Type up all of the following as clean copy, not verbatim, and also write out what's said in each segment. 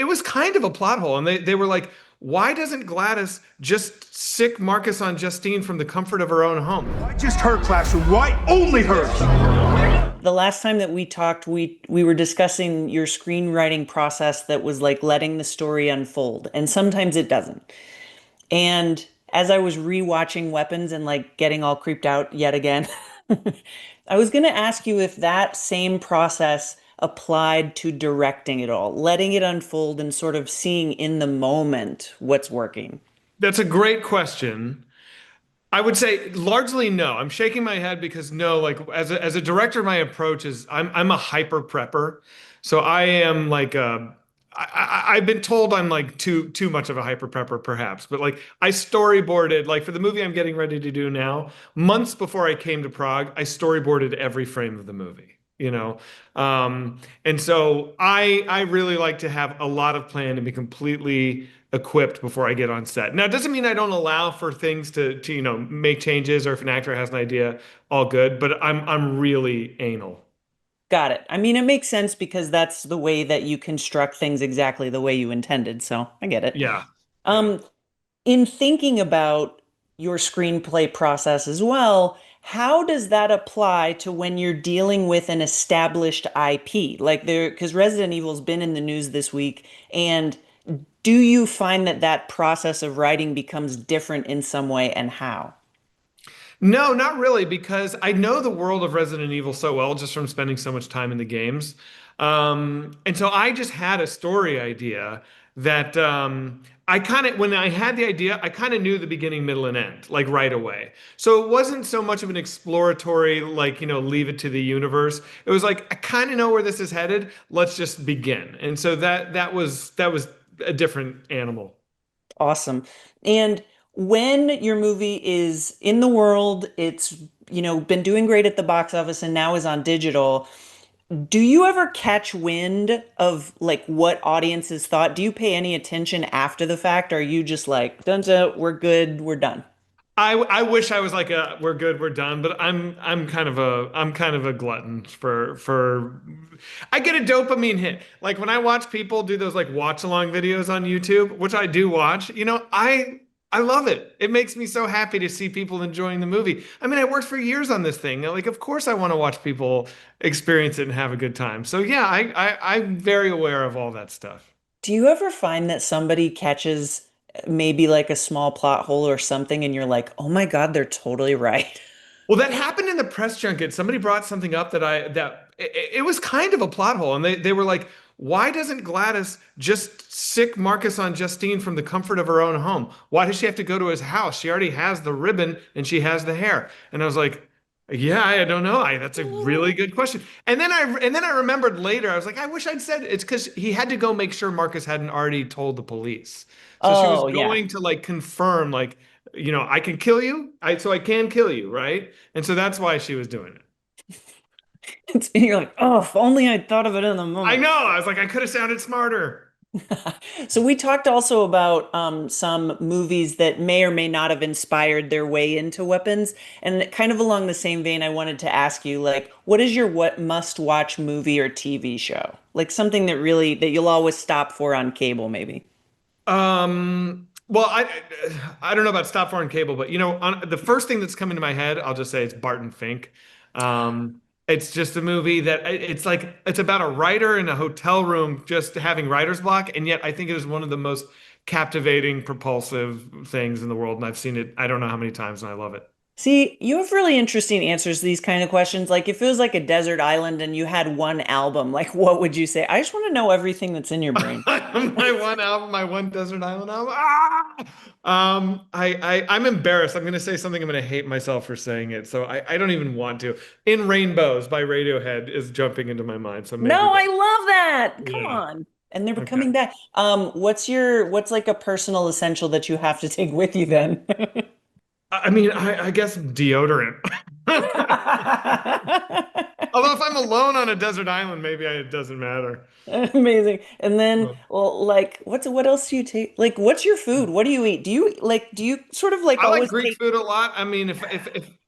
it was kind of a plot hole, and they were like, why doesn't Gladys just sick Marcus on Justine from the comfort of her own home? Why just her classroom? Why only hers? The last time that we talked, we were discussing your screenwriting process that was like letting the story unfold, and sometimes it doesn't. And as I was rewatching Weapons and like getting all creeped out yet again, I was going to ask you if that same process applied to directing it all, letting it unfold and sort of seeing in the moment what's working. That's a great question. I would say largely no. I'm shaking my head because no, like as a director, my approach is I'm a hyper prepper. So I am like I've been told I'm like too much of a hyper prepper perhaps, but like I storyboarded like for the movie I'm getting ready to do now, months before I came to Prague, I storyboarded every frame of the movie, you know. And so I really like to have a lot of plan and be completely equipped before I get on set. Now, it doesn't mean I don't allow for things to make changes or if an actor has an idea, all good, but I'm really anal. Got it. I mean, it makes sense because that's the way that you construct things exactly the way you intended. So I get it. Yeah. Yeah. Um, in thinking about your screenplay process as well, how does that apply to when you're dealing with an established IP? Like there, because Resident Evil's been in the news this week, and do you find that that process of writing becomes different in some way, and how? No, not really, because I know the world of Resident Evil so well just from spending so much time in the games. And so I just had a story idea that I kind of, when I had the idea, I kind of knew the beginning, middle, and end, like right away. So it wasn't so much of an exploratory, like, leave it to the universe. It was like, I kind of know where this is headed. Let's just begin. And so that was a different animal. Awesome. And when your movie is in the world, it's, been doing great at the box office and now is on digital. Do you ever catch wind of like what audiences thought? Do you pay any attention after the fact? Or are you just like, done, we're good, we're done? I wish I was like a we're good, we're done, but I'm kind of a glutton for I get a dopamine hit. Like when I watch people do those like watch along videos on YouTube, which I do watch, I love it. It makes me so happy to see people enjoying the movie. I mean, I worked for years on this thing. Like, of course I want to watch people experience it and have a good time. So yeah, I'm very aware of all that stuff. Do you ever find that somebody catches maybe like a small plot hole or something and you're like, oh my God, they're totally right? Well, that happened in the press junket. Somebody brought something up that it was kind of a plot hole, and they were like, "Why doesn't Gladys just sick Marcus on Justine from the comfort of her own home? Why does she have to go to his house? She already has the ribbon and she has the hair." And I was like, "Yeah, I don't know. That's a really good question." And then I remembered later. I was like, "I wish I'd said it. It's because he had to go make sure Marcus hadn't already told the police." So she was Oh, yeah. going to like confirm, like I can kill you. So I can kill you, right? And so that's why she was doing it. You're like, oh, if only I'd thought of it in the I moment. know. I was like, I could have sounded smarter. So we talked also about some movies that may or may not have inspired their way into weapons, and kind of along the same vein, I wanted to ask you, like, what is your what must-watch movie or TV show? Like something that really that you'll always stop for on cable, maybe. Well, I don't know about Stop Foreign Cable, but the first thing that's coming to my head, I'll just say it's Barton Fink. It's just a movie that it's like it's about a writer in a hotel room just having writer's block, and yet I think it is one of the most captivating, propulsive things in the world, and I've seen it I don't know how many times, and I love it. See, you have really interesting answers to these kind of questions. Like, if it was like a desert island and you had one album, like, what would you say? I just want to know everything that's in your brain. My one album, my one Desert Island album. Ah! I'm embarrassed. I'm gonna say something I'm gonna hate myself for saying it. So I don't even want to. In Rainbows by Radiohead is jumping into my mind. So maybe No, that. I love that. Come Yeah. on. And they're Okay. coming back. What's like a personal essential that you have to take with you then? I mean, I guess deodorant. Although if I'm alone on a desert island, maybe it doesn't matter. Amazing. And then, well, like, what else do you take? Like, what's your food? What do you eat? Do you sort of like I like always Greek take? food a lot. I mean, if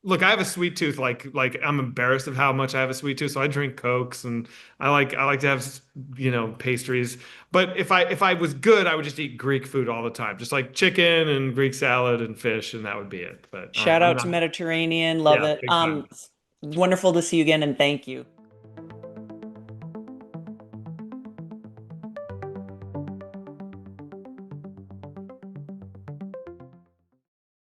look, I have a sweet tooth. Like I'm embarrassed of how much I have a sweet tooth, so I drink Cokes and I like to have pastries. But if I was good, I would just eat Greek food all the time, just like chicken and Greek salad and fish, and that would be it. But Shout I'm out to not. Mediterranean, love Yeah, it. big time. Wonderful to see you again, and thank you.